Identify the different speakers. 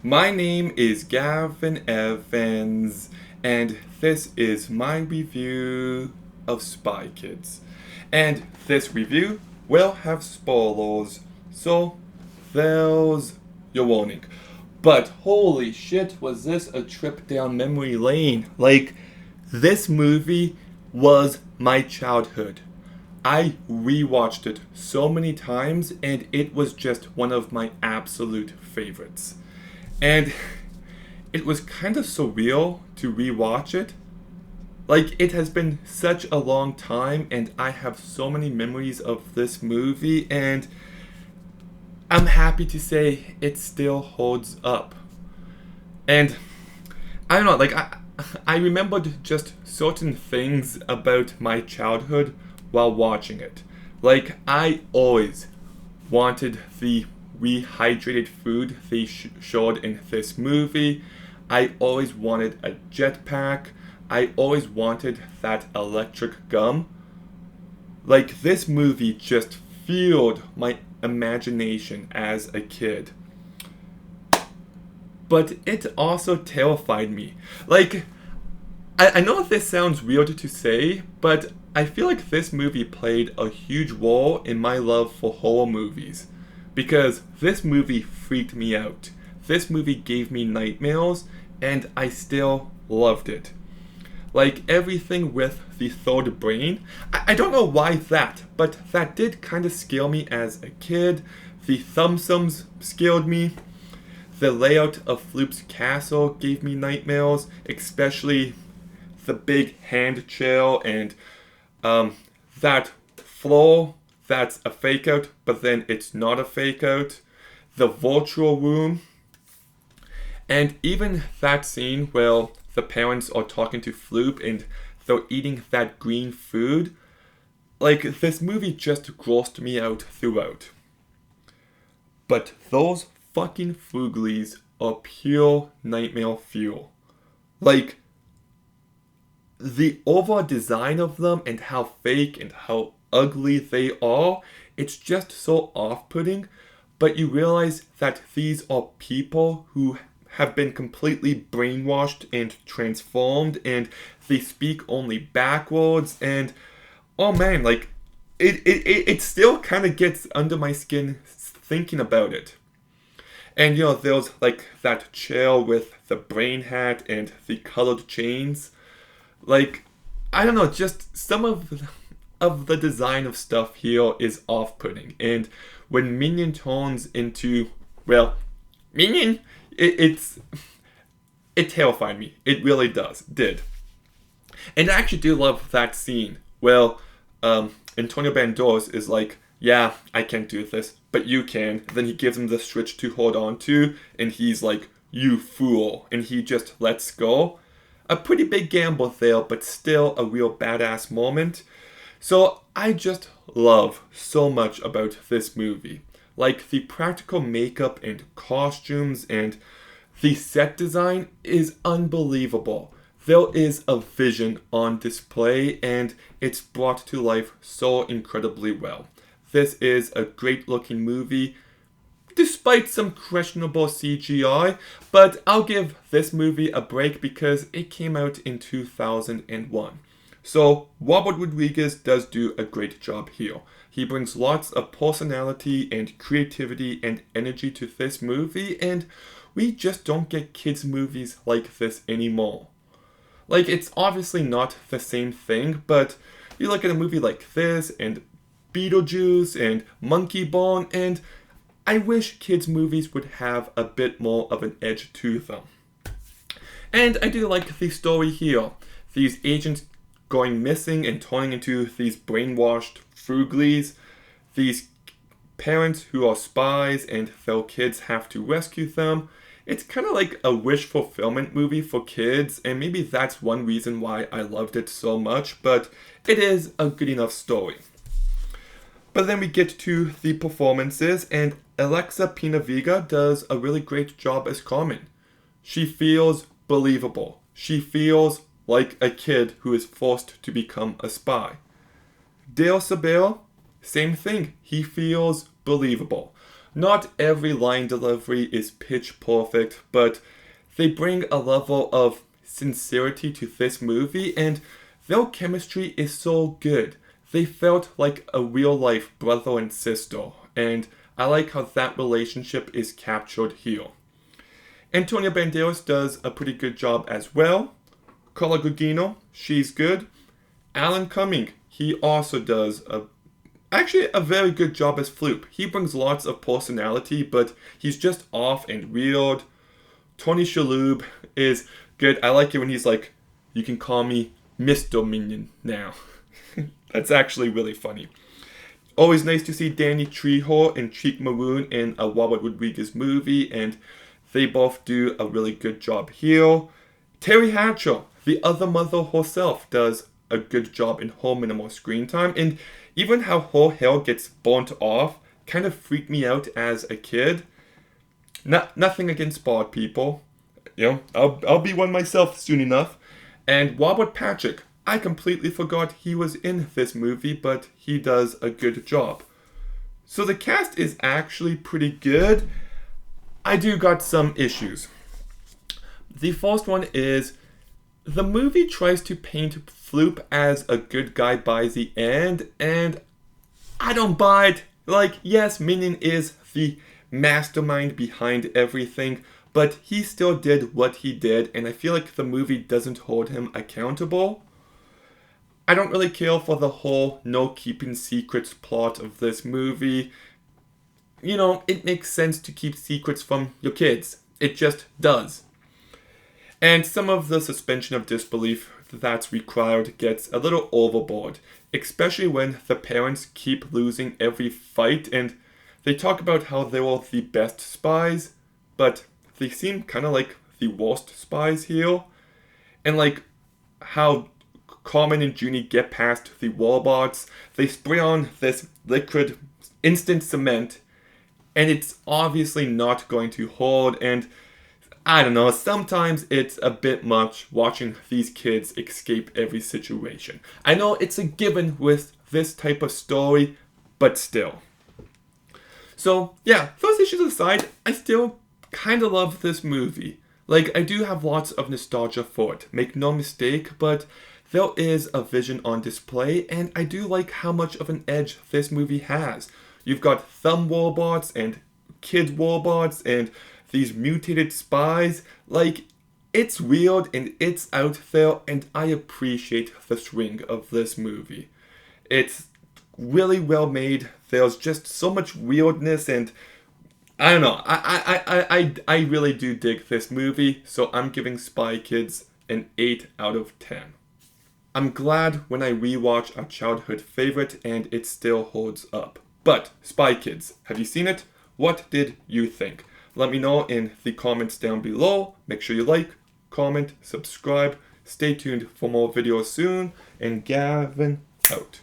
Speaker 1: My name is Gavin Evans, and this is my review of Spy Kids. And this review will have spoilers, so there's your warning. But holy shit, was this a trip down memory lane? This movie was my childhood. I rewatched it so many times, and it was just one of my absolute favorites. And it was kind of surreal to rewatch it. It has been such a long time, and I have so many memories of this movie, and I'm happy to say it still holds up. And I don't know, I remembered just certain things about my childhood while watching it. I always wanted the rehydrated food they showed in this movie. I always wanted a jetpack. I always wanted that electric gum. This movie just fueled my imagination as a kid. But it also terrified me. I know this sounds weird to say, but I feel like this movie played a huge role in my love for horror movies. Because this movie freaked me out. This movie gave me nightmares, and I still loved it. Everything with the third brain, I don't know why that, but that did kind of scare me as a kid. The thumb-sums scared me. The layout of Floop's castle gave me nightmares, especially the big hand chair and that floor that's a fake out, but then it's not a fake out. The virtual room. And even that scene where the parents are talking to Floop and they're eating that green food. This movie just grossed me out throughout. But those fucking Fooglies are pure nightmare fuel. The overall design of them and how fake and how ugly they are, it's just so off-putting, but you realize that these are people who have been completely brainwashed and transformed, and they speak only backwards, and oh man, it still kind of gets under my skin thinking about it. And there's that chair with the brain hat and the colored chains. I don't know, just some of the design of stuff here is off-putting. And when Minion turns into, well, Minion, it terrified me. It really did. And I actually do love that scene. Well, Antonio Banderas is like, yeah, I can't do this, but you can. Then he gives him the switch to hold on to, and he's like, you fool. And he just lets go. A pretty big gamble there, but still a real badass moment. So I just love so much about this movie. The practical makeup and costumes and the set design is unbelievable. There is a vision on display and it's brought to life so incredibly well. This is a great looking movie, despite some questionable CGI, but I'll give this movie a break because it came out in 2001. So Robert Rodriguez does do a great job here. He brings lots of personality and creativity and energy to this movie, and we just don't get kids' movies like this anymore. It's obviously not the same thing, but you look at a movie like this, and Beetlejuice, and Monkey Bone, and I wish kids' movies would have a bit more of an edge to them. And I do like the story here. These agents going missing and turning into these brainwashed Fooglies. These parents who are spies and their kids have to rescue them. It's kind of like a wish fulfillment movie for kids, and maybe that's one reason why I loved it so much, but it is a good enough story. But then we get to the performances, and Alexa Pinaviga does a really great job as Carmen. She feels believable. She feels like a kid who is forced to become a spy. Dale Sabero, same thing. He feels believable. Not every line delivery is pitch perfect, but they bring a level of sincerity to this movie, and their chemistry is so good. They felt like a real life brother and sister, and I like how that relationship is captured here. Antonio Banderas does a pretty good job as well. Carla Gugino, she's good. Alan Cumming, he also does actually a very good job as Floop. He brings lots of personality, but he's just off and weird. Tony Shalhoub is good. I like it when he's like, you can call me Mr. Minion now. That's actually really funny. Always nice to see Danny Trejo and Cheek Maroon in a Robert Rodriguez movie, and they both do a really good job here. Terry Hatcher, the other mother herself, does a good job in her minimal screen time, and even how her hair gets burnt off kind of freaked me out as a kid. Nothing against bald people. I'll be one myself soon enough. And Robert Patrick, I completely forgot he was in this movie, but he does a good job. So the cast is actually pretty good. I do got some issues. The first one is the movie tries to paint Floop as a good guy by the end, and I don't buy it. Like, yes, Minion is the mastermind behind everything, but he still did what he did, and I feel like the movie doesn't hold him accountable. I don't really care for the whole no keeping secrets plot of this movie. It makes sense to keep secrets from your kids. It just does. And some of the suspension of disbelief that's required gets a little overboard, especially when the parents keep losing every fight, and they talk about how they were the best spies, but they seem kind of like the worst spies here. And like how Carmen and Junie get past the robots, they spray on this liquid instant cement, and it's obviously not going to hold, and I don't know, sometimes it's a bit much watching these kids escape every situation. I know it's a given with this type of story, but still. So, yeah, those issues aside, I still kind of love this movie. Like, I do have lots of nostalgia for it, make no mistake, but there is a vision on display, and I do like how much of an edge this movie has. You've got thumb robots and kid robots and these mutated spies. Like, it's weird and it's out there, and I appreciate the swing of this movie. It's really well made. There's just so much weirdness, and I don't know. I really do dig this movie, so I'm giving Spy Kids an 8 out of 10. I'm glad when I rewatch a childhood favorite and it still holds up. But, Spy Kids, have you seen it? What did you think? Let me know in the comments down below. Make sure you like, comment, subscribe. Stay tuned for more videos soon. And Gavin out.